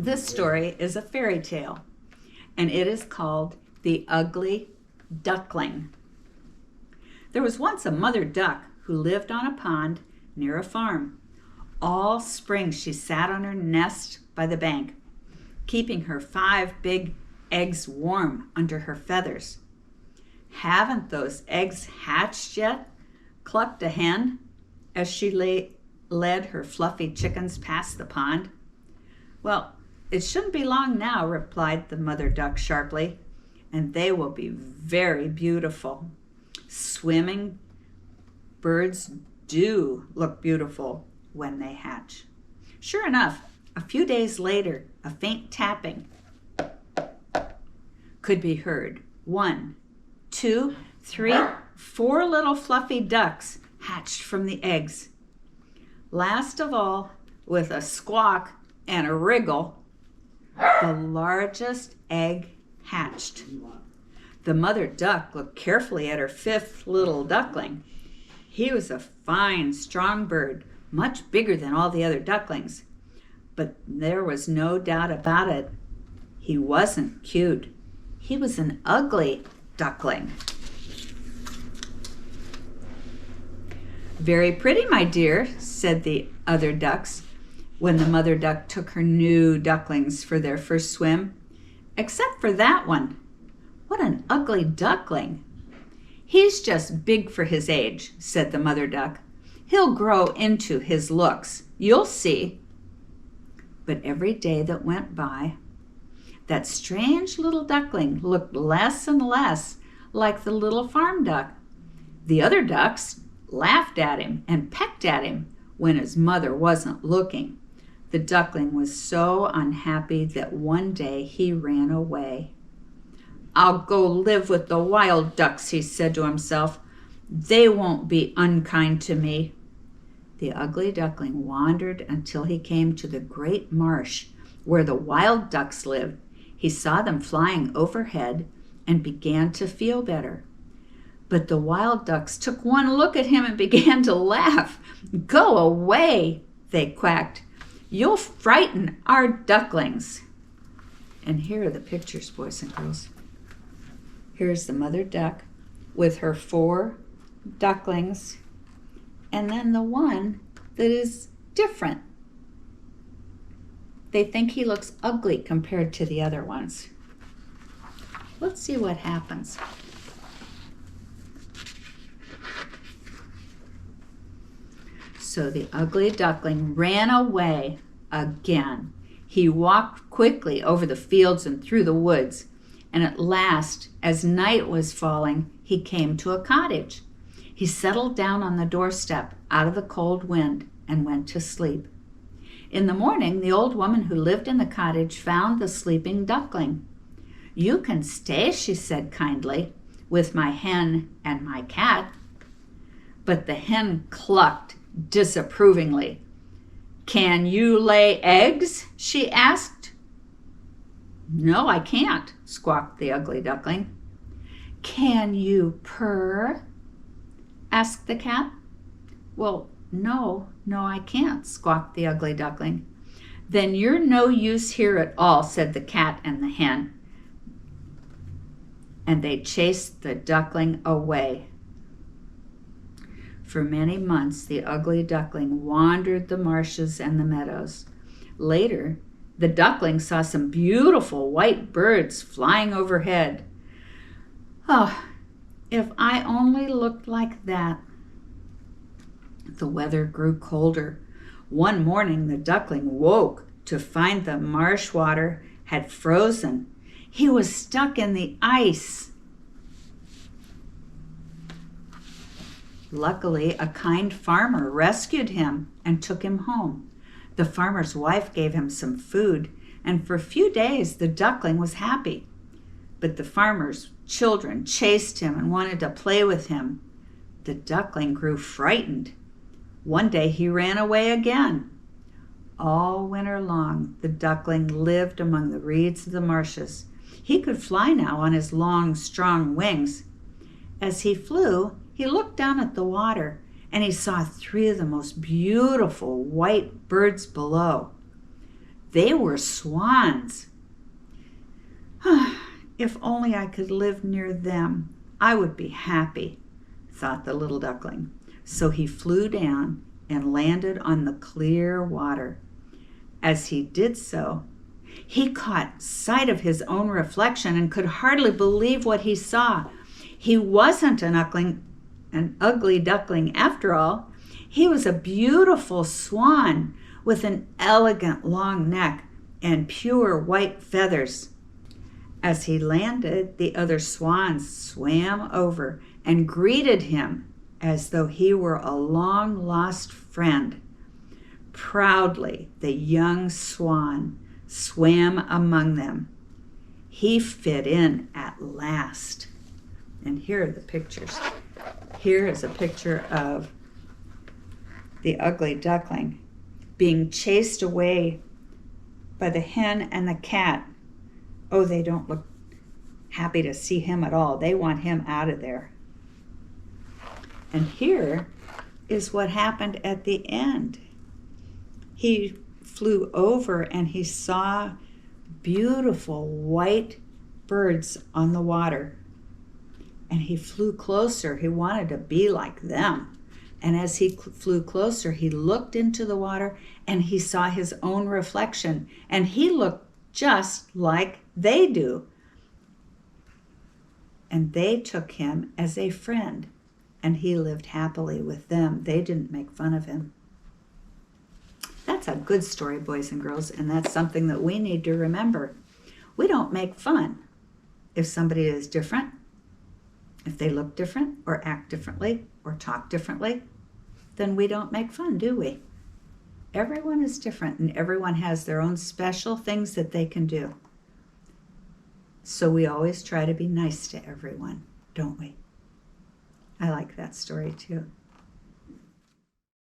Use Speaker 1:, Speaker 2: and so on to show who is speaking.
Speaker 1: This story is a fairy tale, and it is called The Ugly Duckling. There was once a mother duck who lived on a pond near a farm. All spring she sat on her nest by the bank, keeping her 5 big eggs warm under her feathers. "Haven't those eggs hatched yet?" clucked a hen as she led her fluffy chickens past the pond. "Well, it shouldn't be long now," replied the mother duck sharply, "and they will be very beautiful." Swimming birds do look beautiful when they hatch. Sure enough, a few days later, a faint tapping could be heard. 1, 2, 3, 4 little fluffy ducks hatched from the eggs. Last of all, with a squawk and a wriggle, the largest egg hatched. The mother duck looked carefully at her 5th little duckling. He was a fine, strong bird, much bigger than all the other ducklings. But there was no doubt about it. He wasn't cute. He was an ugly duckling. "Very pretty, my dear," said the other ducks when the mother duck took her new ducklings for their first swim. "Except for that one. What an ugly duckling." "He's just big for his age," said the mother duck. "He'll grow into his looks. You'll see." But every day that went by, that strange little duckling looked less and less like the little farm duck. The other ducks laughed at him and pecked at him when his mother wasn't looking. The duckling was so unhappy that one day he ran away. "I'll go live with the wild ducks," he said to himself. "They won't be unkind to me." The ugly duckling wandered until he came to the great marsh where the wild ducks lived. He saw them flying overhead and began to feel better. But the wild ducks took one look at him and began to laugh. "Go away," they quacked. "You'll frighten our ducklings." And here are the pictures, boys and girls. Here's the mother duck with her 4 ducklings, and then the one that is different. They think he looks ugly compared to the other ones. Let's see what happens. So the ugly duckling ran away again. He walked quickly over the fields and through the woods, and at last, as night was falling, he came to a cottage. He settled down on the doorstep out of the cold wind and went to sleep. In the morning, the old woman who lived in the cottage found the sleeping duckling. "You can stay," she said kindly, "with my hen and my cat." But the hen clucked disapprovingly. "Can you lay eggs?" she asked. "No, I can't," squawked the ugly duckling. "Can you purr?" asked the cat. "Well, no, I can't," squawked the ugly duckling. "Then you're no use here at all," said the cat and the hen. And they chased the duckling away. For many months, the ugly duckling wandered the marshes and the meadows. Later, the duckling saw some beautiful white birds flying overhead. "Oh, if I only looked like that." The weather grew colder. One morning, the duckling woke to find the marsh water had frozen. He was stuck in the ice. Luckily, a kind farmer rescued him and took him home. The farmer's wife gave him some food, and for a few days the duckling was happy. But the farmer's children chased him and wanted to play with him. The duckling grew frightened. One day he ran away again. All winter long, the duckling lived among the reeds of the marshes. He could fly now on his long, strong wings. As he flew, he looked down at the water, and he saw 3 of the most beautiful white birds below. They were swans. If only I could live near them, I would be happy, thought the little duckling. So he flew down and landed on the clear water. As he did so, he caught sight of his own reflection and could hardly believe what he saw. He wasn't an ugly duckling after all. He was a beautiful swan with an elegant long neck and pure white feathers. As he landed, the other swans swam over and greeted him as though he were a long-lost friend. Proudly, the young swan swam among them. He fit in at last. And here are the pictures. Here is a picture of the ugly duckling being chased away by the hen and the cat. Oh, they don't look happy to see him at all. They want him out of there. And here is what happened at the end. He flew over and he saw beautiful white birds on the water. And he flew closer. He wanted to be like them. And as he flew closer, he looked into the water and he saw his own reflection. And he looked just like they do. And they took him as a friend. And he lived happily with them. They didn't make fun of him. That's a good story, boys and girls, and that's something that we need to remember. We don't make fun if somebody is different, if they look different or act differently or talk differently, then we don't make fun, do we? Everyone is different and everyone has their own special things that they can do. So we always try to be nice to everyone, don't we? I like that story too.